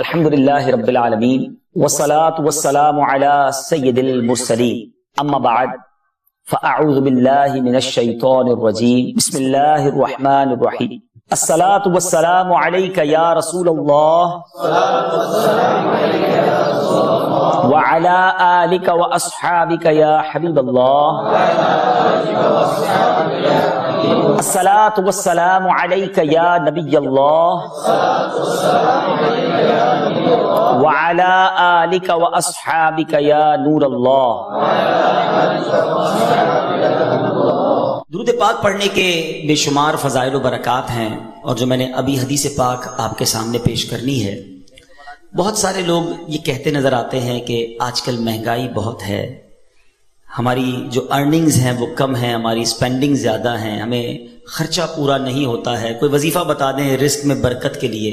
الحمدللہ رب العالمین والصلاة والسلام علی سید المرسلین اما بعد فاعوذ باللہ من الشیطان الرجیم بسم اللہ الرحمن الرحیم الصلاة والسلام علیک یا رسول اللہ وعلی آلک واصحابک یا حبیب اللہ الصلاة والسلام علیک یا نبی اللہ وعلی آلک واصحابک یا نور اللہ۔ درود پاک پڑھنے کے بے شمار فضائل و برکات ہیں، اور جو میں نے ابھی حدیث پاک آپ کے سامنے پیش کرنی ہے، بہت سارے لوگ یہ کہتے نظر آتے ہیں کہ آج کل مہنگائی بہت ہے، ہماری جو ارننگز ہیں وہ کم ہیں، ہماری اسپینڈنگ زیادہ ہیں، ہمیں خرچہ پورا نہیں ہوتا ہے، کوئی وظیفہ بتا دیں رزق میں برکت کے لیے۔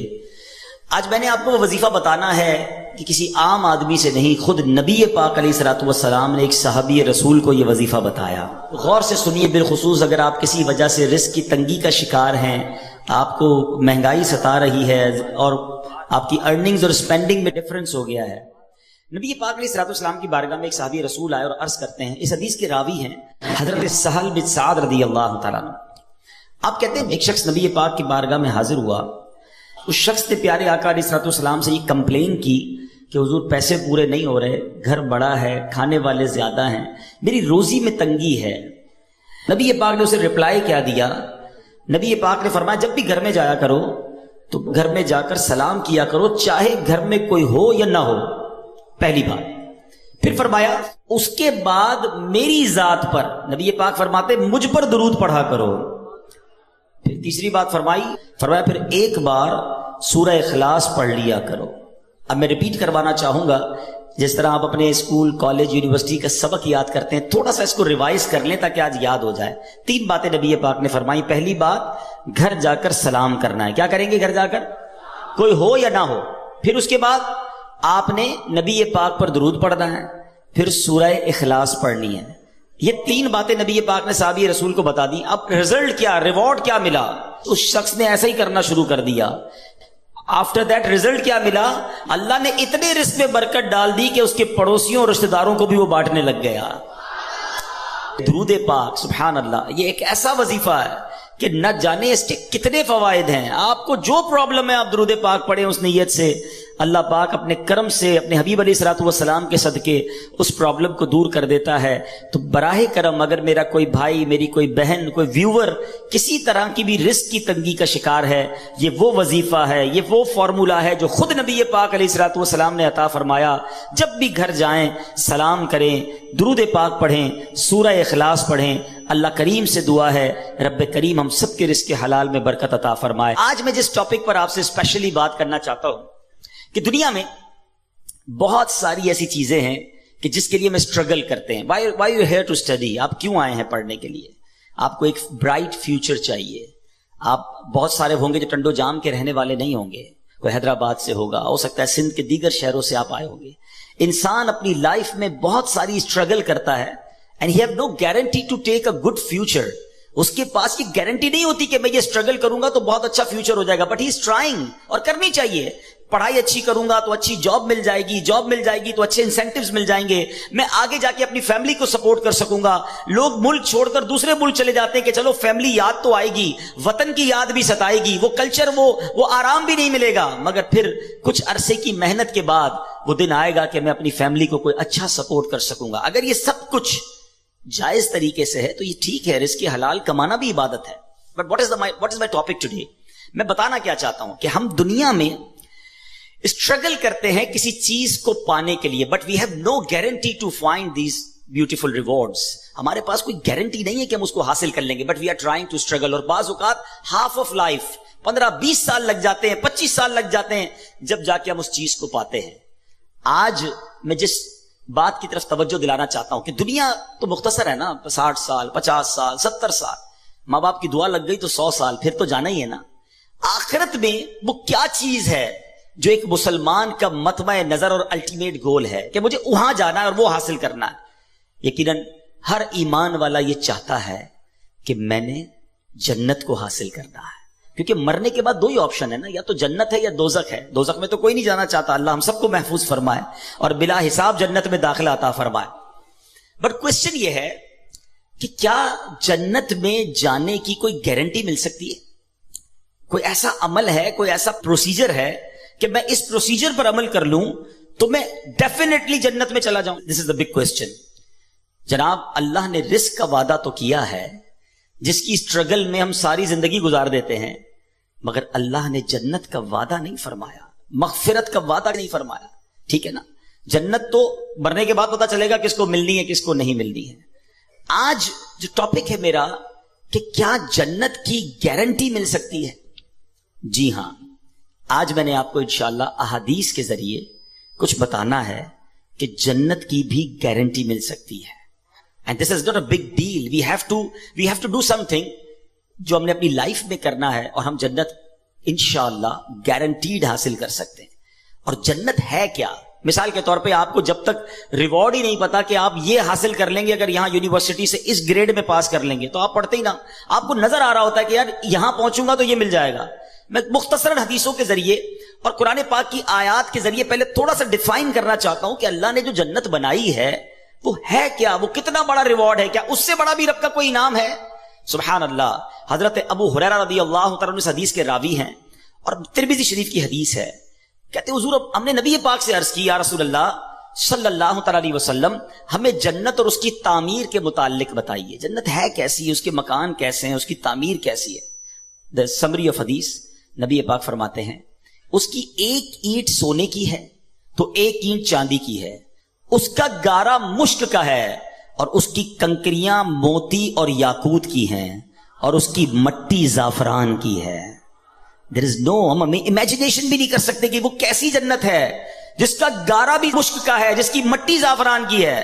آج میں نے آپ کو وہ وظیفہ بتانا ہے کہ کسی عام آدمی سے نہیں، خود نبی پاک علیہ الصلوۃ والسلام نے ایک صحابی رسول کو یہ وظیفہ بتایا۔ غور سے سنیے، بالخصوص اگر آپ کسی وجہ سے رزق کی تنگی کا شکار ہیں، آپ کو مہنگائی ستا رہی ہے اور آپ کی ارننگز اور اسپینڈنگ میں ڈفرنس ہو گیا ہے۔ نبی پاک علیہ الصلوۃ والسلام کی بارگاہ میں ایک صحابی رسول آئے اور عرض کرتے ہیں، اس حدیث کے راوی ہیں حضرت سہل بن سعد رضی اللہ تعالیٰ عنہ۔ آپ کہتے ہیں ایک شخص نبی پاک کی بارگاہ میں حاضر ہوا، اس شخص نے پیارے آقا علیہ الصلوۃ والسلام سے یہ کمپلین کی کہ حضور پیسے پورے نہیں ہو رہے، گھر بڑا ہے، کھانے والے زیادہ ہیں، میری روزی میں تنگی ہے۔ نبی پاک نے اسے رپلائی کیا دیا؟ نبی پاک نے فرمایا جب بھی گھر میں جایا کرو تو گھر میں جا کر سلام کیا کرو، چاہے گھر میں کوئی ہو یا نہ ہو، پہلی بات۔ پھر فرمایا اس کے بعد میری ذات پر، نبی پاک فرماتے مجھ پر درود پڑھا کرو۔ پھر تیسری بات فرمایا پھر ایک بار سورہ اخلاص پڑھ لیا کرو۔ اب میں ریپیٹ کروانا چاہوں گا، جس طرح آپ اپنے اسکول، کالج، یونیورسٹی کا سبق یاد کرتے ہیں، تھوڑا سا اس کو ریوائز کر لیں تاکہ آج یاد ہو جائے۔ 3 باتیں نبی پاک نے فرمائی۔ پہلی بات، گھر جا کر سلام کرنا ہے۔ کیا کریں گے گھر جا کر؟ کوئی ہو یا نہ ہو۔ پھر اس کے بعد آپ نے نبی پاک پر درود پڑھنا ہے، پھر سورہ اخلاص پڑھنی ہے۔ یہ 3 باتیں نبی پاک نے صحابی رسول کو بتا دی۔ اب رزلٹ کیا، ریوارڈ کیا ملا؟ اس شخص نے ایسا ہی کرنا شروع کر دیا۔ آفٹر دیٹ رزلٹ کیا ملا؟ اللہ نے اتنے رزق میں برکت ڈال دی کہ اس کے پڑوسیوں اور رشتہ داروں کو بھی وہ بانٹنے لگ گیا۔ درود پاک، سبحان اللہ، یہ ایک ایسا وظیفہ ہے کہ نہ جانے اس کے کتنے فوائد ہیں۔ آپ کو جو پرابلم ہے آپ درود پاک پڑھیں اس نیت سے، اللہ پاک اپنے کرم سے اپنے حبیب علیہ الصلوۃ والسلام کے صدقے اس پرابلم کو دور کر دیتا ہے۔ تو براہ کرم اگر میرا کوئی بھائی، میری کوئی بہن، کوئی ویور کسی طرح کی بھی رزق کی تنگی کا شکار ہے، یہ وہ وظیفہ ہے، یہ وہ فارمولا ہے جو خود نبی پاک علیہ الصلوۃ والسلام نے عطا فرمایا۔ جب بھی گھر جائیں سلام کریں، درود پاک پڑھیں، سورہ اخلاص پڑھیں۔ اللہ کریم سے دعا ہے رب کریم ہم سب کے رزق حلال میں برکت عطا فرمائے۔ آج میں جس ٹاپک پر آپ سے اسپیشلی بات کرنا چاہتا ہوں کہ دنیا میں بہت ساری ایسی چیزیں ہیں کہ جس کے لیے میں اسٹرگل کرتے ہیں۔ Why you here to study? آپ کیوں آئے ہیں پڑھنے کے لیے؟ آپ کو ایک برائٹ فیوچر چاہیے۔ آپ بہت سارے ہوں گے جو ٹنڈو جام کے رہنے والے نہیں ہوں گے، کوئی حیدرآباد سے ہوگا، ہو سکتا ہے سندھ کے دیگر شہروں سے آپ آئے ہوں گے۔ انسان اپنی لائف میں بہت ساری اسٹرگل کرتا ہے and he have no guarantee to take a good future۔ اس کے پاس یہ گارنٹی نہیں ہوتی کہ میں یہ اسٹرگل کروں گا تو بہت اچھا فیوچر ہو جائے گا، بٹ ہی از ٹرائنگ، اور کرنی چاہیے۔ پڑھائی اچھی کروں گا تو اچھی جاب مل جائے گی، جاب مل جائے گی تو اچھے انسینٹیوز مل جائیں گے، میں آگے جا کے اپنی فیملی کو سپورٹ کر سکوں گا۔ لوگ ملک چھوڑ کر دوسرے ملک چلے جاتے ہیں کہ چلو فیملی یاد تو آئے گی، وطن کی یاد بھی ستائے گی، وہ کلچر، وہ آرام بھی نہیں ملے گا، مگر پھر کچھ عرصے کی محنت کے بعد وہ دن آئے گا کہ میں اپنی فیملی کو کوئی اچھا سپورٹ کر سکوں گا۔ اگر یہ سب کچھ جائز طریقے سے ہے تو یہ ٹھیک ہے، رزق حلال کمانا بھی عبادت ہے۔ But what is my topic today? میں بتانا کیا چاہتا ہوں کہ ہم دنیا میں اسٹرگل کرتے ہیں کسی چیز کو پانے کے لیے، but we have no guarantee to find these beautiful rewards. ہمارے پاس کوئی گارنٹی نہیں ہے کہ ہم اس کو حاصل کر لیں گے، but we are trying to struggle. اور بعض اوقات ہاف آف لائف 15-20 سال لگ جاتے ہیں، 25 سال لگ جاتے ہیں جب جا کے ہم اس چیز کو پاتے ہیں۔ آج میں جس بات کی طرف توجہ دلانا چاہتا ہوں کہ دنیا تو مختصر ہے نا، 60 سال، 50 سال، 70 سال، ماں باپ کی دعا لگ گئی تو 100 سال، پھر تو جانا ہی ہے نا۔ آخرت میں وہ کیا چیز ہے جو ایک مسلمان کا مطمع نظر اور الٹیمیٹ گول ہے کہ مجھے وہاں جانا ہے اور وہ حاصل کرنا ہے؟ یقیناً ہر ایمان والا یہ چاہتا ہے کہ میں نے جنت کو حاصل کرنا ہے، کیونکہ مرنے کے بعد دو ہی آپشن ہے نا, یا تو جنت ہے یا دوزخ ہے. دوزخ میں تو کوئی نہیں جانا چاہتا, اللہ ہم سب کو محفوظ فرمائے اور بلا حساب جنت میں داخلہ عطا فرمائے. بٹ کوشچن یہ ہے کہ کیا جنت میں جانے کی کوئی گارنٹی مل سکتی ہے؟ کوئی ایسا عمل ہے, کوئی ایسا پروسیجر ہے کہ میں اس پروسیجر پر عمل کر لوں تو میں ڈیفینیٹلی جنت میں چلا جاؤں؟ دس از دا بگ کوشچن. جناب, اللہ نے رزق کا وعدہ تو کیا ہے جس کی اسٹرگل میں ہم ساری زندگی گزار دیتے ہیں, مگر اللہ نے جنت کا وعدہ نہیں فرمایا, مغفرت کا وعدہ نہیں فرمایا. ٹھیک ہے نا, جنت تو مرنے کے بعد پتا چلے گا کس کو ملنی ہے کس کو نہیں ملنی ہے. آج جو ٹاپک ہے میرا کہ کیا جنت کی گارنٹی مل سکتی ہے؟ جی ہاں, آج میں نے آپ کو انشاءاللہ احادیث کے ذریعے کچھ بتانا ہے کہ جنت کی بھی گارنٹی مل سکتی ہے. And this is not a big deal. We have to do something جو ہم نے اپنی لائف میں کرنا ہے, اور ہم جنت انشاءاللہ گارنٹیڈ حاصل کر سکتے ہیں. اور جنت ہے کیا؟ مثال کے طور پہ آپ کو جب تک ریوارڈ ہی نہیں پتا کہ آپ یہ حاصل کر لیں گے اگر یہاں یونیورسٹی سے اس گریڈ میں پاس کر لیں گے, تو آپ پڑھتے ہی نہ, آپ کو نظر آ رہا ہوتا ہے کہ یار یہاں پہنچوں گا تو یہ مل جائے گا. میں مختصراً حدیثوں کے ذریعے اور قرآن پاک کی آیات کے ذریعے پہلے تھوڑا سا ڈیفائن کرنا چاہتا ہوں کہ اللہ نے جو جنت بنائی ہے وہ ہے کیا, وہ کتنا بڑا ریوارڈ ہے, کیا اس سے بڑا بھی رب کا کوئی انعام ہے؟ سبحان اللہ. حضرت ابو ہریرہ رضی اللہ تعالیٰ عنہ اس حدیث کے راوی ہیں, اور ترمذی شریف کی حدیث ہے. کہتے ہیں حضور ہم نے نبی پاک سے عرض کی, یا رسول اللہ صلی اللہ تعالیٰ علیہ وسلم, ہمیں جنت اور اس کی تعمیر کے متعلق بتائیے. جنت ہے کیسی ہے, اس کے مکان کیسے ہیں, اس کی تعمیر کیسی ہے؟ دا سمری آف حدیث, نبی پاک فرماتے ہیں اس کی ایک اینٹ سونے کی ہے تو ایک اینٹ چاندی کی ہے, اس کا گارا مشک کا ہے, اور اس کی کنکریاں موتی اور یاقوت کی ہیں, اور اس کی مٹی زعفران کی ہے. There is no, ہم امیجنیشن بھی نہیں کر سکتے کہ وہ کیسی جنت ہے جس کا گارا بھی مشک کا ہے, جس کی مٹی زعفران کی ہے.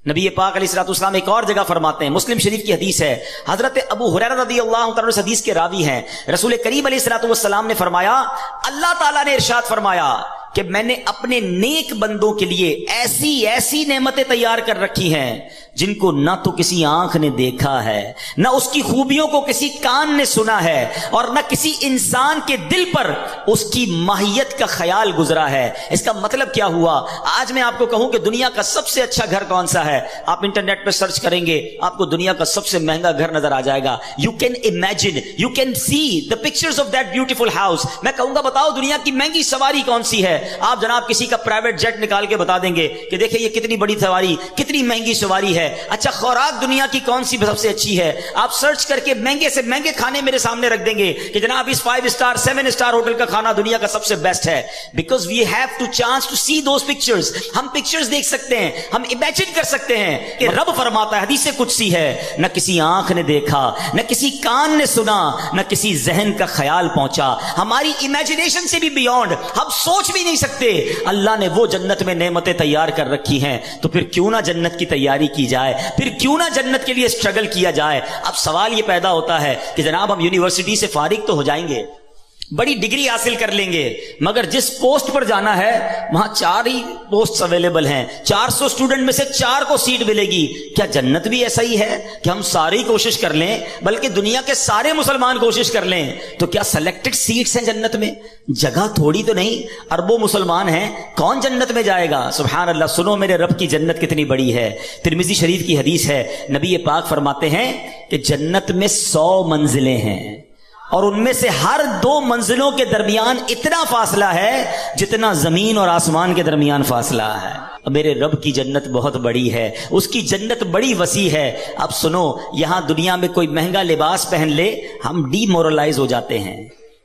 نبی پاک علیہ الصلوۃ والسلام ایک اور جگہ فرماتے ہیں, مسلم شریف کی حدیث ہے, حضرت ابو ہریرہ رضی اللہ تعالیٰ عنہ اس حدیث کے راوی ہیں, رسول کریم علیہ الصلوۃ والسلام نے فرمایا, اللہ تعالیٰ نے ارشاد فرمایا کہ میں نے اپنے نیک بندوں کے لیے ایسی ایسی نعمتیں تیار کر رکھی ہیں جن کو نہ تو کسی آنکھ نے دیکھا ہے, نہ اس کی خوبیوں کو کسی کان نے سنا ہے, اور نہ کسی انسان کے دل پر اس کی ماہیت کا خیال گزرا ہے. اس کا مطلب کیا ہوا؟ آج میں آپ کو کہوں کہ دنیا کا سب سے اچھا گھر کون سا ہے, آپ انٹرنیٹ پہ سرچ کریں گے آپ کو دنیا کا سب سے مہنگا گھر نظر آ جائے گا. You can imagine, you can see the pictures of that beautiful house. میں کہوں گا بتاؤ دنیا کی مہنگی سواری کون سی ہے, آپ جناب کسی کا پرائیویٹ جیٹ نکال کے بتا دیں گے کہ دیکھیں یہ کتنی بڑی سواری, کتنی مہنگی سواری ہے. اچھا خوراک دنیا کی کون سی سب سے اچھی ہے, آپ سرچ کر کے مہنگے سے مہنگے کھانے میرے سامنے رکھ دیں گے کہ جناب اس 5 اسٹار 7 اسٹار ہوٹل کا کھانا دنیا کا سب سے بیسٹ ہے. Because we have to chance to see those pictures. ہم پکچرز دیکھ سکتے ہیں, ہم امیجن کر سکتے ہیں کہ رب فرماتا ہے, حدیث قدسی ہے, نہ کسی آنکھ نے دیکھا, نہ کسی کان نے سنا, نہ کسی ذہن کا خیال پہنچا, ہماری امیجنیشن سے بھی بیونڈ, ہم سوچ بھی نہیں سکتے. اللہ نے وہ جنت میں نعمتیں تیار کر رکھی ہیں, تو پھر کیوں نہ جنت کی تیاری کی جائے, پھر کیوں نہ جنت کے لیے اسٹرگل کیا جائے. اب سوال یہ پیدا ہوتا ہے کہ جناب ہم یونیورسٹی سے فارغ تو ہو جائیں گے, بڑی ڈگری حاصل کر لیں گے, مگر جس پوسٹ پر جانا ہے وہاں 4 ہی پوسٹ اویلیبل ہیں, 400 اسٹوڈنٹ میں سے 4 کو سیٹ ملے گی. کیا جنت بھی ایسا ہی ہے کہ ہم ساری کوشش کر لیں, بلکہ دنیا کے سارے مسلمان کوشش کر لیں, تو کیا سلیکٹڈ سیٹس ہیں جنت میں؟ جگہ تھوڑی تو نہیں, اربوں مسلمان ہیں, کون جنت میں جائے گا؟ سبحان اللہ. سنو میرے رب کی جنت کتنی بڑی ہے. ترمذی شریف کی حدیث ہے, نبی پاک فرماتے ہیں کہ جنت میں 100 منزلیں ہیں, اور ان میں سے ہر 2 منزلوں کے درمیان اتنا فاصلہ ہے جتنا زمین اور آسمان کے درمیان فاصلہ ہے. میرے رب کی جنت بہت بڑی ہے, اس کی جنت بڑی وسیع ہے. اب سنو, یہاں دنیا میں کوئی مہنگا لباس پہن لے ہم ڈی مورلائز ہو جاتے ہیں,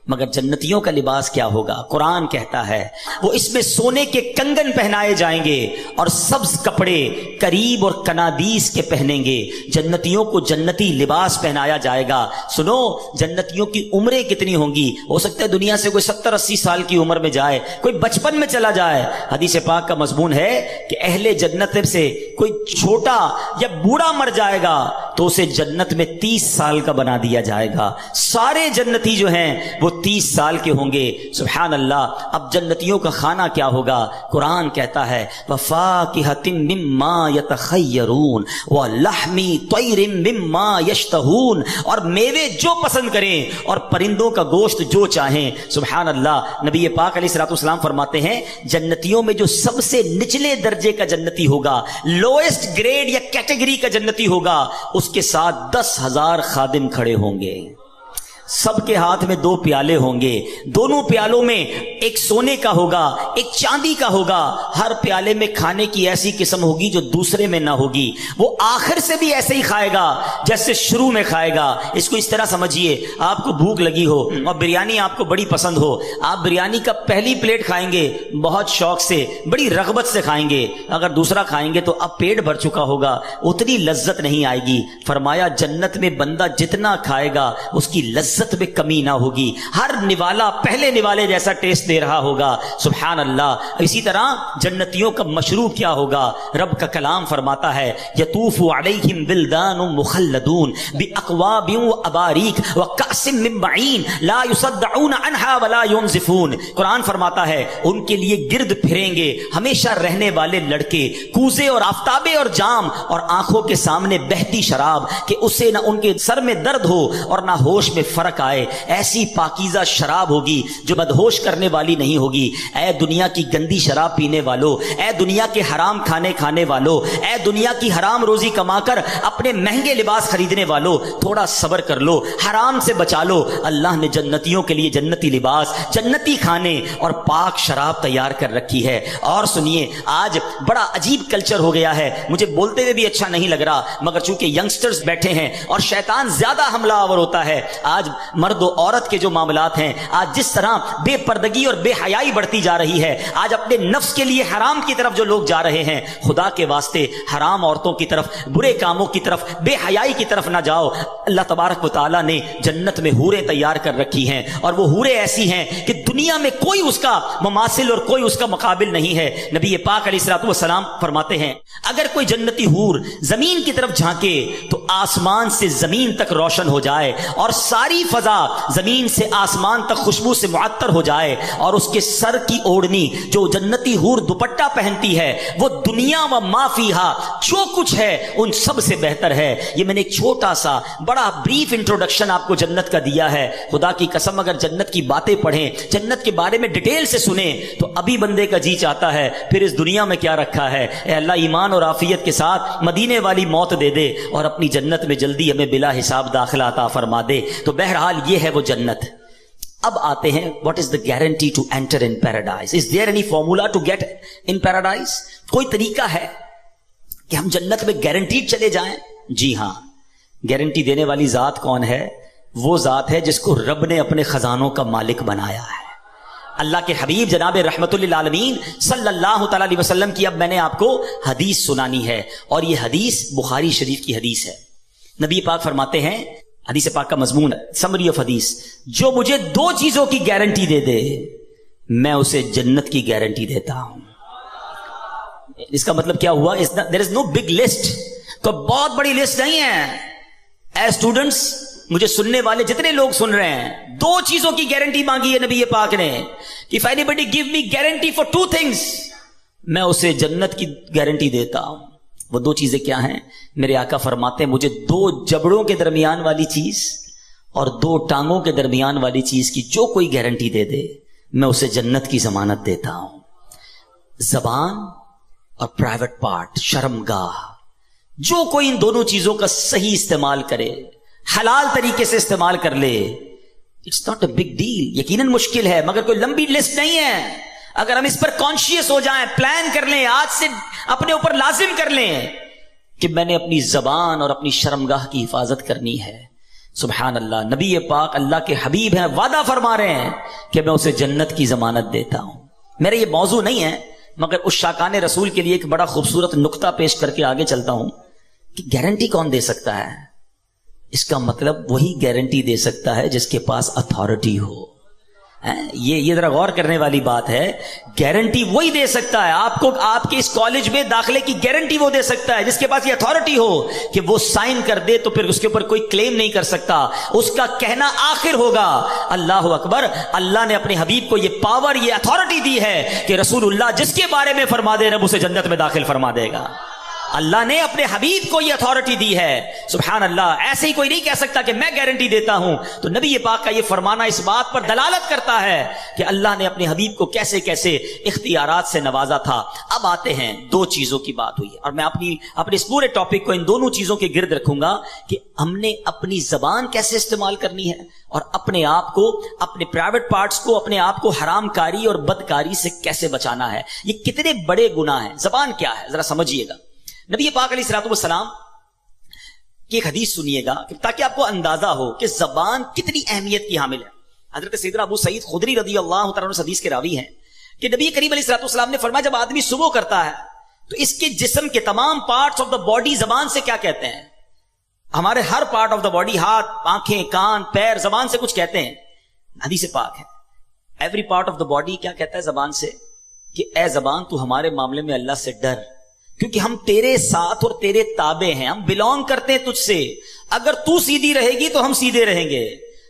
مگر جنتیوں کا لباس کیا ہوگا؟ قرآن کہتا ہے وہ اس میں سونے کے کنگن پہنائے جائیں گے اور سبز کپڑے قریب اور کنادیس کے پہنیں گے. جنتیوں کو جنتی لباس پہنایا جائے گا. سنو, جنتیوں کی عمریں کتنی ہوں گی؟ ہو سکتا ہے دنیا سے کوئی 70-80 سال کی عمر میں جائے, کوئی بچپن میں چلا جائے. حدیث پاک کا مضمون ہے کہ اہل جنت سے کوئی چھوٹا یا بوڑھا مر جائے گا تو اسے جنت میں 30 سال کا بنا دیا جائے گا. سارے جنتی جو ہیں وہ 30 سال کے ہوں گے. سبحان اللہ. اب جنتیوں کا کھانا کیا ہوگا؟ قرآن کہتا ہے وَفَاكِهَةٍ مِّمَّا يَتَخَيَّرُونَ وَلَحْمِ طَيْرٍ مِّمَّا يَشْتَهُونَ، اور میوے جو پسند کریں اور پرندوں کا گوشت جو چاہیں. سبحان اللہ. نبی پاک علیہ الصلوۃ والسلام فرماتے ہیں جنتیوں میں جو سب سے نچلے درجے کا جنتی ہوگا، لوئسٹ گریڈ یا کیٹیگری کا جنتی ہوگا، اس کے ساتھ 10,000 خادم کھڑے ہوں گے. سب کے ہاتھ میں 2 پیالے ہوں گے. دونوں پیالوں میں ایک سونے کا ہوگا، ایک چاندی کا ہوگا. ہر پیالے میں کھانے کی ایسی قسم ہوگی جو دوسرے میں نہ ہوگی. وہ آخر سے بھی ایسے ہی کھائے گا جیسے شروع میں کھائے گا. اس کو اس طرح سمجھیے، آپ کو بھوک لگی ہو اور بریانی آپ کو بڑی پسند ہو، آپ بریانی کا پہلی پلیٹ کھائیں گے بہت شوق سے، بڑی رغبت سے کھائیں گے. اگر دوسرا کھائیں گے تو اب پیٹ بھر چکا ہوگا، اتنی لذت نہیں آئے گی. فرمایا جنت میں بندہ جتنا کھائے گا اس کی لذت میں کمی نہ ہوگی. ہر نوالا پہلے نوالے جیسا ٹیسٹ دے رہا ہوگا. سبحان اللہ. اسی طرح جنتیوں کا مشروب کیا ہوگا؟ رب کا کلام فرماتا ہے یطوف علیہم ولدان مخلدون باکواب واباریک وکأس من معین لا یصدعون عنها ولا ينزفون. قرآن فرماتا ہے ان کے لیے گرد پھریں گے ہمیشہ رہنے والے لڑکے، کوزے اور آفتابے اور جام، اور آنکھوں کے سامنے بہتی شراب کہ اسے نہ ان کے سر میں درد ہو اور نہ ہوش میں فرق آئے. ایسی پاکیزہ شراب ہوگی جو بدہوش کرنے والی نہیں ہوگی. اے دنیا کی گندی شراب پینے والو، اے دنیا کے حرام کھانے والو، اے دنیا کی حرام روزی کما کر اپنے مہنگے لباس خریدنے والو، تھوڑا صبر کر لو، حرام سے بچا لو. اللہ نے جنتیوں کے لیے جنتی لباس، جنتی کھانے اور پاک شراب تیار کر رکھی ہے. اور سنیے، آج بڑا عجیب کلچر ہو گیا ہے، مجھے بولتے ہوئے بھی اچھا نہیں لگ رہا، مگر چونکہ ینگسٹرز بیٹھے ہیں اور شیطان زیادہ حملہ آور ہوتا ہے. آج مرد و عورت کے جو معاملات ہیں، آج جس طرح بے پردگی اور بے حیائی بڑھتی جا رہی ہے، آج اپنے نفس کے لیے حرام کی طرف جو لوگ جا رہے ہیں، خدا کے واسطے حرام عورتوں کی طرف، برے کاموں کی طرف، بے حیائی کی طرف نہ جاؤ. اللہ تبارک و تعالیٰ نے جنت میں حوریں تیار کر رکھی ہیں، اور وہ حوریں ایسی ہیں کہ دنیا میں کوئی اس کا مماثل اور کوئی اس کا مقابل نہیں ہے. نبی پاک علیہ الصلوۃ والسلام فرماتے ہیں اگر کوئی جنتی حور زمین کی طرف جھانکے تو آسمان سے زمین تک روشن ہو جائے، اور ساری فضا زمین سے آسمان تک خوشبو سے معطر ہو جائے، اور اس کے سر کی اوڑھنی جو جنتی حور دوپٹہ پہنتی ہے وہ دنیا و ما فیہا، جو کچھ ہے ان سب سے بہتر ہے. یہ میں نے ایک چھوٹا سا بڑا بریف انٹروڈکشن آپ کو جنت کا دیا ہے. خدا کی قسم اگر جنت کی باتیں پڑھیں، جنت کے بارے میں ڈیٹیل سے سنیں تو ابھی بندے کا جی چاہتا ہے پھر اس دنیا میں کیا رکھا ہے. اے اللہ ایمان اور عافیت کے ساتھ مدینے والی موت دے دے اور اپنی جنت میں جلدی ہمیں بلا حساب داخلہ عطا فرما دے. تو بہرحال یہ ہے وہ جنت. اب آتے ہیں what is the guarantee to enter in paradise? Is there any formula to get in paradise? کوئی طریقہ ہے کہ ہم جنت میں گارنٹیڈ چلے جائیں؟ جی ہاں. گارنٹی دینے والی ذات کون ہے؟ وہ ذات ہے جس کو رب نے اپنے خزانوں کا مالک بنایا ہے. اللہ کے حبیب جناب رحمت للعالمین صلی اللہ تعالی علیہ وسلم کی اب میں نے آپ کو حدیث سنانی ہے، اور یہ حدیث بخاری شریف کی حدیث ہے. نبی پاک فرماتے ہیں، حدیث پاک کا مضمون سمری آف حدیث، جو مجھے 2 چیزوں کی گارنٹی دے دے میں اسے جنت کی گارنٹی دیتا ہوں. اس کا مطلب کیا ہوا؟ there is no big list. تو بہت بڑی لسٹ نہیں ہے. اے اسٹوڈنٹس، مجھے سننے والے جتنے لوگ سن رہے ہیں، 2 چیزوں کی گارنٹی مانگی ہے نبی پاک نے کہ if anybody give me guarantee for 2 things میں اسے جنت کی گارنٹی دیتا ہوں. وہ 2 چیزیں کیا ہیں؟ میرے آقا فرماتے ہیں مجھے 2 جبڑوں کے درمیان والی چیز اور 2 ٹانگوں کے درمیان والی چیز کی جو کوئی گارنٹی دے دے میں اسے جنت کی ضمانت دیتا ہوں. زبان اور پرائیویٹ پارٹ، شرمگاہ. جو کوئی ان دونوں چیزوں کا صحیح استعمال کرے، حلال طریقے سے استعمال کر لے، it's not a big deal. یقیناً مشکل ہے مگر کوئی لمبی لسٹ نہیں ہے. اگر ہم اس پر کانشیس ہو جائیں، پلان کر لیں، آج سے اپنے اوپر لازم کر لیں کہ میں نے اپنی زبان اور اپنی شرمگاہ کی حفاظت کرنی ہے. سبحان اللہ. نبی پاک اللہ کے حبیب ہیں، وعدہ فرما رہے ہیں کہ میں اسے جنت کی ضمانت دیتا ہوں. میرا یہ موضوع نہیں ہے مگر اس شاکان رسول کے لیے ایک بڑا خوبصورت نقطہ پیش کر کے آگے چلتا ہوں کہ گارنٹی کون دے سکتا ہے؟ اس کا مطلب وہی گارنٹی دے سکتا ہے جس کے پاس اتھارٹی ہو. یہ ذرا غور کرنے والی بات ہے. گارنٹی وہی دے سکتا ہے آپ کو, آپ کے اس کالج میں داخلے کی گارنٹی وہ دے سکتا ہے جس کے پاس یہ اتھارٹی ہو کہ وہ سائن کر دے تو پھر اس کے اوپر کوئی کلیم نہیں کر سکتا, اس کا کہنا آخر ہوگا. اللہ اکبر. اللہ نے اپنے حبیب کو یہ پاور, یہ اتھارٹی دی ہے کہ رسول اللہ جس کے بارے میں فرما دے رب اسے جنت میں داخل فرما دے گا. اللہ نے اپنے حبیب کو یہ اتھارٹی دی ہے. سبحان اللہ. ایسے ہی کوئی نہیں کہہ سکتا کہ میں گارنٹی دیتا ہوں. تو نبی پاک کا یہ فرمانا اس بات پر دلالت کرتا ہے کہ اللہ نے اپنے حبیب کو کیسے کیسے اختیارات سے نوازا تھا. اب آتے ہیں, دو چیزوں کی بات ہوئی اور میں اپنے اس پورے ٹاپک کو ان دونوں چیزوں کے گرد رکھوں گا کہ ہم نے اپنی زبان کیسے استعمال کرنی ہے اور اپنے آپ کو, اپنے پرائیویٹ پارٹس کو, اپنے آپ کو حرام کاری اور بدکاری سے کیسے بچانا ہے. یہ کتنے بڑے گناہ ہیں. زبان کیا ہے ذرا سمجھیے گا. نبی پاک علیہ الصلوۃ والسلام کی ایک حدیث سنیے گا تاکہ آپ کو اندازہ ہو کہ زبان کتنی اہمیت کی حامل ہے. حضرت سیدنا ابو سعید خدری رضی اللہ تعالیٰ عنہ حدیث کے راوی ہیں کہ نبی کریم علیہ الصلوۃ والسلام نے فرمایا جب آدمی صبح کرتا ہے تو اس کے جسم کے تمام پارٹس آف دا باڈی زبان سے کیا کہتے ہیں. ہمارے ہر پارٹ آف دا باڈی, ہاتھ, آنکھیں, کان, پیر, زبان سے کچھ کہتے ہیں. حدیث پاک ہے every part of the body کیا کہتا ہے زبان سے کہ اے زبان تو ہمارے معاملے میں اللہ سے ڈر, کیونکہ ہم تیرے ساتھ اور تیرے تابع ہیں, ہم بلونگ کرتے ہیں تجھ سے. اگر تو سیدھی رہے گی تو ہم سیدھے رہیں گے,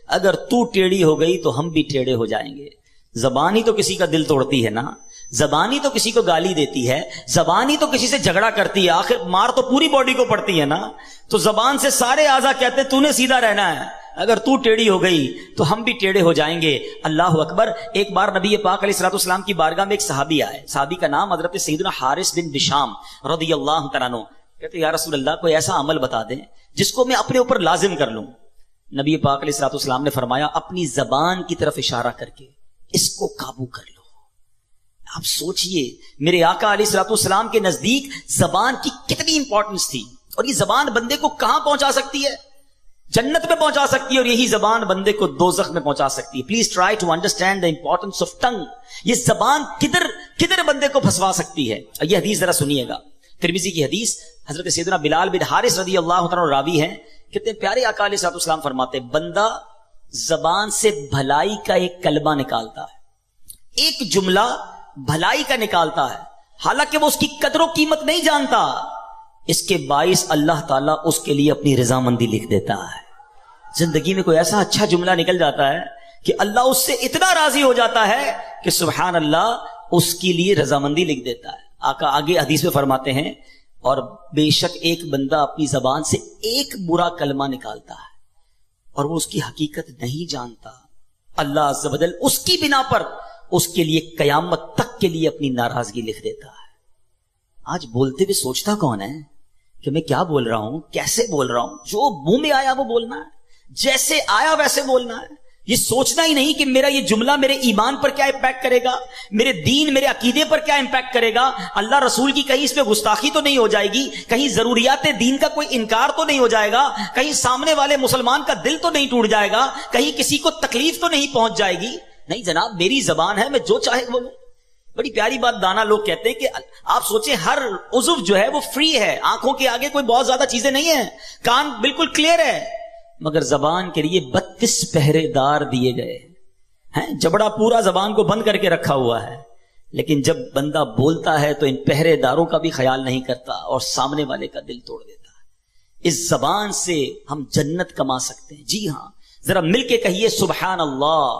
اگر تو ٹیڑھی ہو گئی تو ہم بھی ٹیڑھے ہو جائیں گے. زبان ہی تو کسی کا دل توڑتی ہے نا, زبان ہی تو کسی کو گالی دیتی ہے, زبان ہی تو کسی سے جھگڑا کرتی ہے. آخر مار تو پوری باڈی کو پڑتی ہے نا. تو زبان سے سارے اعضاء کہتے ہیں تو نے سیدھا رہنا ہے, اگر تو ٹیڑھی ہو گئی تو ہم بھی ٹیڑھے ہو جائیں گے. اللہ اکبر. ایک بار نبی پاک علیہ الصلوۃ والسلام کی بارگاہ میں ایک صحابی آئے, صحابی کا نام حضرت سیدنا حارث بن بشام رضی اللہ تعالیٰ عنہ. کہتے یا رسول اللہ کوئی ایسا عمل بتا دیں جس کو میں اپنے اوپر لازم کر لوں. نبی پاک علیہ الصلوۃ والسلام نے فرمایا اپنی زبان کی طرف اشارہ کر کے اس کو قابو کر لو. آپ سوچئے میرے آقا علیہ الصلوۃ والسلام کے نزدیک زبان کی کتنی امپورٹنس تھی, اور یہ زبان بندے کو کہاں پہنچا سکتی ہے, جنت میں پہنچا سکتی ہے, اور یہی زبان بندے کو دوزخ میں پہنچا سکتی ہے. Please try to understand the importance of tongue. یہ زبان کدھر بندے کو پھنسوا سکتی ہے. یہ حدیث ذرا سنیے گا, ترمذی کی حدیث. حضرت سیدنا بلال بن حارث رضی اللہ عنہ راوی ہیں. کتنے پیارے آقا علیہ الصلوۃ والسلام فرماتے بندہ زبان سے بھلائی کا ایک کلمہ نکالتا ہے, ایک جملہ بھلائی کا نکالتا ہے, حالانکہ وہ اس کی قدر و قیمت نہیں جانتا, اس کے باعث اللہ تعالیٰ اس کے لیے اپنی رضامندی لکھ دیتا ہے. زندگی میں کوئی ایسا اچھا جملہ نکل جاتا ہے کہ اللہ اس سے اتنا راضی ہو جاتا ہے کہ سبحان اللہ اس کے لیے رضامندی لکھ دیتا ہے. آقا آگے حدیث میں فرماتے ہیں اور بے شک ایک بندہ اپنی زبان سے ایک برا کلمہ نکالتا ہے اور وہ اس کی حقیقت نہیں جانتا, اللہ عز و جل اس کی بنا پر اس کے لیے قیامت تک کے لیے اپنی ناراضگی لکھ دیتا ہے. آج بولتے ہوئے سوچتا کون ہے کہ میں کیا بول رہا ہوں, کیسے بول رہا ہوں. جو منہ میں آیا وہ بولنا ہے, جیسے آیا ویسے بولنا ہے. یہ سوچنا ہی نہیں کہ میرا یہ جملہ میرے ایمان پر کیا امپیکٹ کرے گا, میرے دین میرے عقیدے پر کیا امپیکٹ کرے گا, اللہ رسول کی کہیں اس پہ گستاخی تو نہیں ہو جائے گی, کہیں ضروریات دین کا کوئی انکار تو نہیں ہو جائے گا, کہیں سامنے والے مسلمان کا دل تو نہیں ٹوٹ جائے گا, کہیں کسی کو تکلیف تو نہیں پہنچ جائے گی. نہیں جناب, میری زبان ہے, میں جو چاہے بولوں. بڑی پیاری بات دانا لوگ کہتے ہیں کہ آپ سوچیں ہر عضو جو ہے وہ فری ہے, آنکھوں کے آگے کوئی بہت زیادہ چیزیں نہیں ہیں, کان بالکل کلیئر ہے, مگر زبان کے لیے 32 پہرے دار دیے گئے ہیں. جبڑا پورا زبان کو بند کر کے رکھا ہوا ہے, لیکن جب بندہ بولتا ہے تو ان پہرے داروں کا بھی خیال نہیں کرتا اور سامنے والے کا دل توڑ دیتا ہے. اس زبان سے ہم جنت کما سکتے ہیں. جی ہاں, ذرا مل کے کہیے سبحان اللہ,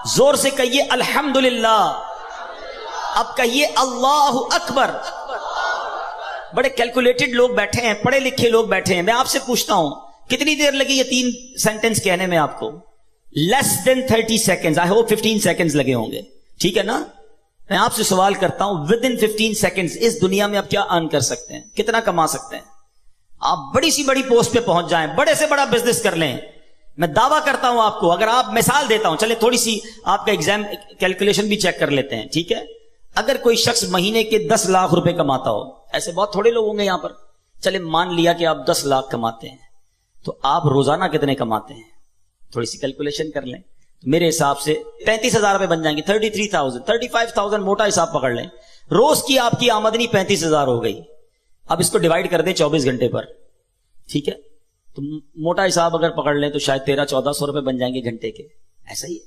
زور سے کہیے الحمدللہ, اب کہیے اللہ اکبر. بڑے کیلکولیٹڈ لوگ بیٹھے ہیں, پڑھے لکھے لوگ بیٹھے ہیں. میں آپ سے پوچھتا ہوں کتنی دیر لگی یہ 3 سینٹنس کہنے میں آپ کو؟ لیس دین 30 سیکنڈز. آئی ہوپ 15 سیکنڈز لگے ہوں گے, ٹھیک ہے نا. میں آپ سے سوال کرتا ہوں ود ان 15 سیکنڈز اس دنیا میں آپ کیا ارن کر سکتے ہیں, کتنا کما سکتے ہیں؟ آپ بڑی سی بڑی پوسٹ پہ پہنچ جائیں, بڑے سے بڑا بزنس کر لیں. میں دعویٰ کرتا ہوں آپ کو, اگر آپ مثال دیتا ہوں, چلے تھوڑی سی آپ کا ایگزام کیلکولیشن بھی چیک کر لیتے ہیں, ٹھیک ہے. اگر کوئی شخص مہینے کے 10 لاکھ روپے کماتا ہو, ایسے بہت تھوڑے لوگ ہوں گے یہاں پر, چلے مان لیا کہ آپ 10 لاکھ کماتے ہیں, تو آپ روزانہ کتنے کماتے ہیں؟ تھوڑی سی کیلکولیشن کر لیں. میرے حساب سے 35,000 روپے بن جائیں گے, 33,000 35,000 موٹا حساب پکڑ لیں. روز کی آپ کی آمدنی 35,000 ہو گئی. اب اس کو ڈیوائڈ کر دیں 24 گھنٹے پر, ٹھیک ہے, تو موٹا حساب اگر پکڑ لیں تو شاید 1300-1400 روپے بن جائیں گے گھنٹے کے. ایسا ہی ہے.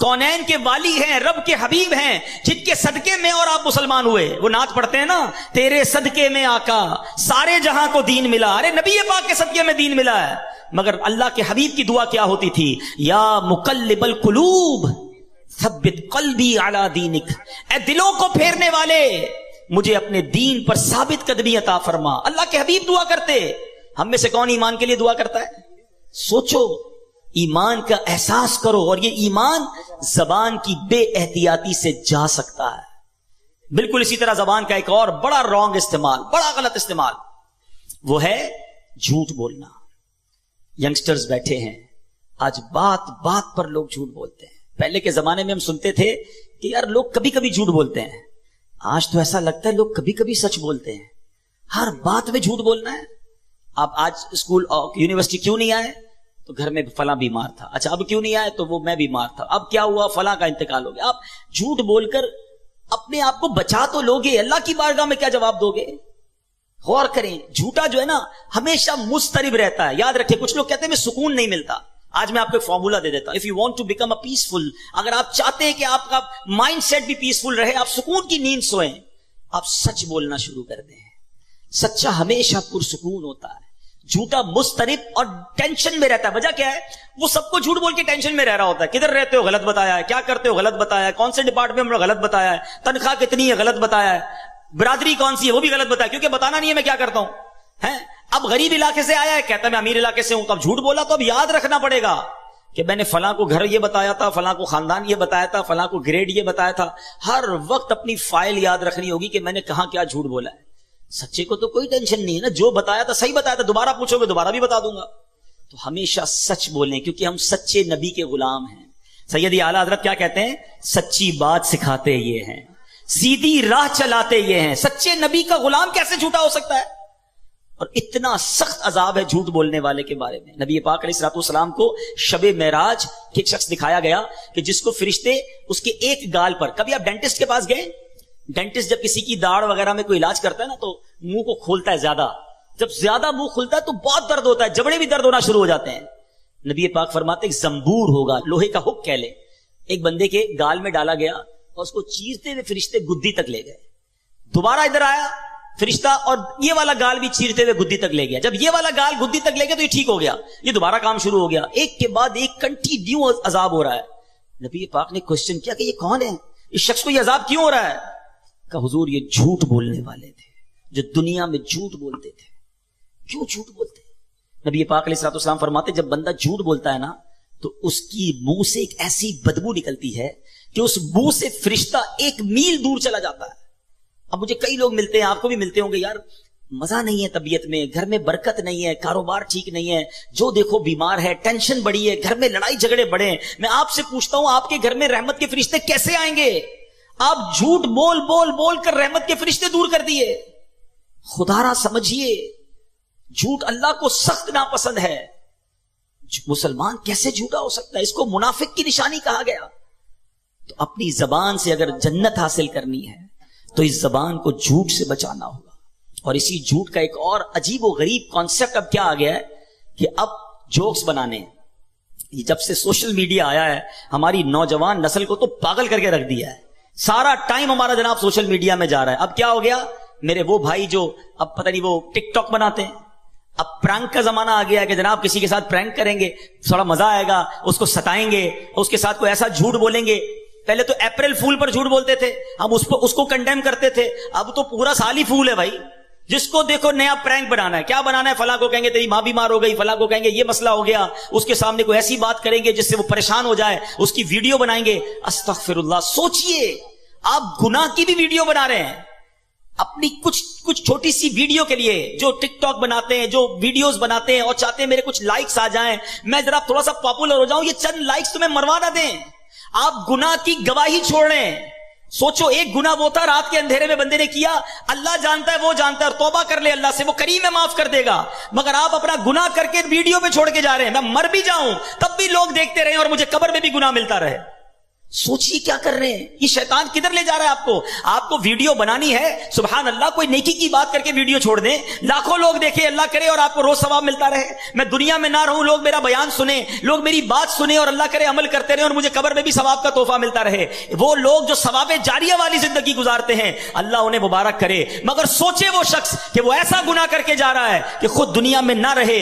کونین کے والی ہیں، رب کے حبیب ہیں، جن کے صدقے میں اور آپ مسلمان ہوئے. وہ نعت پڑھتے ہیں نا، تیرے صدقے میں آقا سارے جہاں کو دین ملا. ارے نبی پاک کے صدقے میں دین ملا ہے. مگر اللہ کے حبیب کی دعا کیا ہوتی تھی؟ یا مقلب القلوب ثبت قلبی علی دینک، اے دلوں کو پھیرنے والے مجھے اپنے دین پر ثابت قدمی عطا فرما. اللہ کے حبیب دعا کرتے. ہم میں سے کون ایمان کے لیے دعا کرتا ہے؟ سوچو، ایمان کا احساس کرو. اور یہ ایمان زبان کی بے احتیاطی سے جا سکتا ہے. بالکل اسی طرح زبان کا ایک اور بڑا رانگ استعمال، بڑا غلط استعمال، وہ ہے جھوٹ بولنا. ینگسٹرز بیٹھے ہیں، آج بات بات پر لوگ جھوٹ بولتے ہیں. پہلے کے زمانے میں ہم سنتے تھے کہ یار لوگ کبھی کبھی جھوٹ بولتے ہیں. آج تو ایسا لگتا ہے لوگ کبھی کبھی سچ بولتے ہیں. ہر بات میں جھوٹ بولنا ہے. آپ آج اسکول یونیورسٹی کیوں نہیں آئے؟ تو گھر میں فلاں بیمار تھا. اچھا اب کیوں نہیں آئے؟ تو وہ میں بیمار تھا. اب کیا ہوا؟ فلاں کا انتقال ہو گیا. آپ جھوٹ بول کر اپنے آپ کو بچا تو لوگے، اللہ کی بارگاہ میں کیا جواب دو گے؟ غور کریں. جھوٹا جو ہے نا ہمیشہ مضطرب رہتا ہے. یاد رکھیں، کچھ لوگ کہتے ہیں میں سکون نہیں ملتا. آج میں آپ کو ایک فارمولا دے دیتا ہوں. If you want to become a peaceful, اگر آپ چاہتے ہیں کہ آپ کا مائنڈ سیٹ بھی پیسفل رہے، آپ سکون کی نیند سوئیں، آپ سچ بولنا شروع کر دیں. سچا ہمیشہ پرسکون ہوتا ہے. جھوٹا مضطرب اور ٹینشن میں رہتا ہے. وجہ کیا ہے؟ وہ سب کو جھوٹ بول کے ٹینشن میں رہ رہا ہوتا ہے. کدھر رہتے ہو؟ غلط بتایا ہے. کیا کرتے ہو؟ غلط بتایا ہے. کون سے ڈپارٹمنٹ میں غلط بتایا ہے. تنخواہ کتنی ہے؟ غلط بتایا ہے. برادری کون سی ہے؟ وہ بھی غلط بتایا، کیونکہ بتانا نہیں ہے میں کیا کرتا ہوں. اب غریب علاقے سے آیا ہے، کہتا ہے میں امیر علاقے سے ہوں. تو اب جھوٹ بولا تو اب یاد رکھنا پڑے گا کہ میں نے فلاں کو گھر یہ بتایا تھا، فلاں کو خاندان یہ بتایا تھا، فلاں کو گریڈ یہ بتایا تھا. ہر وقت اپنی فائل یاد رکھنی ہوگی کہ میں نے کہاں کیا جھوٹ بولا ہے. سچے کو تو کوئی ٹینشن نہیں ہے نا، جو بتایا تھا صحیح بتایا تھا، دوبارہ پوچھو گے دوبارہ بھی بتا دوں گا. تو ہمیشہ سچ بولیں، کیونکہ ہم سچے نبی کے غلام ہیں. سیدی اعلیٰ حضرت کیا کہتے ہیں؟ سچی بات سکھاتے یہ ہیں، سیدھی راہ چلاتے یہ ہیں. سچے نبی کا غلام کیسے جھوٹا ہو سکتا ہے؟ اور اتنا سخت عذاب ہے جھوٹ بولنے والے کے بارے میں. نبی پاک علیہ الصلوۃ والسلام کو شب معراج ایک شخص دکھایا گیا کہ جس کو فرشتے اس کے ایک گال پر، کبھی آپ ڈینٹسٹ کے پاس گئے؟ ڈینٹسٹ جب کسی کی داڑھ وغیرہ میں کوئی علاج کرتا ہے نا تو منہ کو کھولتا ہے زیادہ. جب زیادہ منہ کھلتا ہے تو بہت درد ہوتا ہے، جبڑے بھی درد ہونا شروع ہو جاتے ہیں. نبی پاک فرماتے ایک زنبور ہوگا، لوہے کا ہک کہہ لے، ایک بندے کے گال میں ڈالا گیا اور اس کو چیرتے ہوئے فرشتے گدی تک لے گئے. دوبارہ ادھر آیا فرشتہ اور یہ والا گال بھی چیرتے ہوئے گدی تک لے گیا. جب یہ والا گال گدی تک لے گیا تو یہ ٹھیک ہو گیا. یہ دوبارہ کام شروع ہو گیا. ایک کے بعد ایک کنٹینیو عذاب ہو رہا ہے. نبی پاک نے کوشچن کیا کہ یہ کون ہے؟ اس شخص کو یہ عذاب کیوں ہو رہا ہے؟ کہ حضور یہ جھوٹ بولنے والے تھے جو دنیا میں جھوٹ بولتے تھے. کیوں جھوٹ بولتے؟ نبی پاک علیہ الصلوۃ والسلام فرماتے جب بندہ جھوٹ بولتا ہے نا تو اس کی منہ سے ایک ایسی بدبو نکلتی ہے کہ اس منہ سے فرشتہ 1 میل دور چلا جاتا ہے. اب مجھے کئی لوگ ملتے ہیں، آپ کو بھی ملتے ہوں گے، یار مزہ نہیں ہے طبیعت میں، گھر میں برکت نہیں ہے، کاروبار ٹھیک نہیں ہے، جو دیکھو بیمار ہے، ٹینشن بڑی ہے، گھر میں لڑائی جھگڑے بڑے ہیں. میں آپ سے پوچھتا ہوں آپ کے گھر میں رحمت کے فرشتے کیسے آئیں گے؟ آپ جھوٹ بول بول بول کر رحمت کے فرشتے دور کر دیے. خدا را سمجھیے، جھوٹ اللہ کو سخت ناپسند ہے. مسلمان کیسے جھوٹا ہو سکتا ہے؟ اس کو منافق کی نشانی کہا گیا. تو اپنی زبان سے اگر جنت حاصل کرنی ہے تو اس زبان کو جھوٹ سے بچانا ہوگا. اور اسی جھوٹ کا ایک اور عجیب و غریب کانسیپٹ اب کیا آ گیا ہے کہ اب جوکس بنانے ہیں. جب سے سوشل میڈیا آیا ہے ہماری نوجوان نسل کو تو پاگل کر کے رکھ دیا ہے. سارا ٹائم ہمارا جناب سوشل میڈیا میں جا رہا ہے. اب کیا ہو گیا میرے وہ بھائی جو اب پتہ نہیں وہ ٹک ٹاک بناتے ہیں. اب پرینک کا زمانہ آ گیا کہ جناب کسی کے ساتھ پرینک کریں گے، تھوڑا مزہ آئے گا، اس کو ستائیں گے، اس کے ساتھ کوئی ایسا جھوٹ بولیں گے. پہلے تو اپریل فول پر جھوٹ بولتے تھے، ہم اس کو کنڈیم کرتے تھے. اب تو پورا سال ہی فول ہے بھائی. جس کو دیکھو نیا پرینک بنانا ہے. کیا بنانا ہے؟ فلاں کو کہیں گے تیری ماں بیمار ہو گئی، فلاں کو کہیں گے یہ مسئلہ ہو گیا، اس کے سامنے کوئی ایسی بات کریں گے جس سے وہ پریشان ہو جائے، اس کی ویڈیو بنائیں گے. استغفر اللہ. سوچئے آپ گناہ کی بھی ویڈیو بنا رہے ہیں اپنی کچھ چھوٹی سی ویڈیو کے لیے. جو ٹک ٹاک بناتے ہیں، جو ویڈیوز بناتے ہیں اور چاہتے ہیں میرے کچھ لائکس آ جائیں، میں ذرا تھوڑا سا پاپولر ہو جاؤں، یہ چند لائکس تمہیں مروا نہ دیں. آپ گناہ کی گواہی چھوڑ رہے ہیں. سوچو ایک گناہ وہ تھا رات کے اندھیرے میں بندے نے کیا، اللہ جانتا ہے، وہ جانتا ہے، اور توبہ کر لے اللہ سے، وہ کریم ہے، معاف کر دے گا. مگر آپ اپنا گناہ کر کے ویڈیو پہ چھوڑ کے جا رہے ہیں. میں مر بھی جاؤں تب بھی لوگ دیکھتے رہے اور مجھے قبر میں بھی گناہ ملتا رہے. سوچیے کیا کر رہے ہیں، یہ شیطان کدھر لے جا رہا ہے آپ کو ویڈیو بنانی ہے، سبحان اللہ، کوئی نیکی کی بات کر کے ویڈیو چھوڑ دیں، لاکھوں لوگ دیکھیں، اللہ کرے اور آپ کو روز ثواب ملتا رہے، میں دنیا میں نہ رہوں، لوگ میرا بیان سنیں، لوگ میری بات سنیں اور اللہ کرے عمل کرتے رہے اور مجھے قبر میں بھی ثواب کا تحفہ ملتا رہے۔ وہ لوگ جو ثواب جاریہ والی زندگی گزارتے ہیں اللہ انہیں مبارک کرے، مگر سوچے وہ شخص کہ وہ ایسا گناہ کر کے جا رہا ہے کہ خود دنیا میں نہ رہے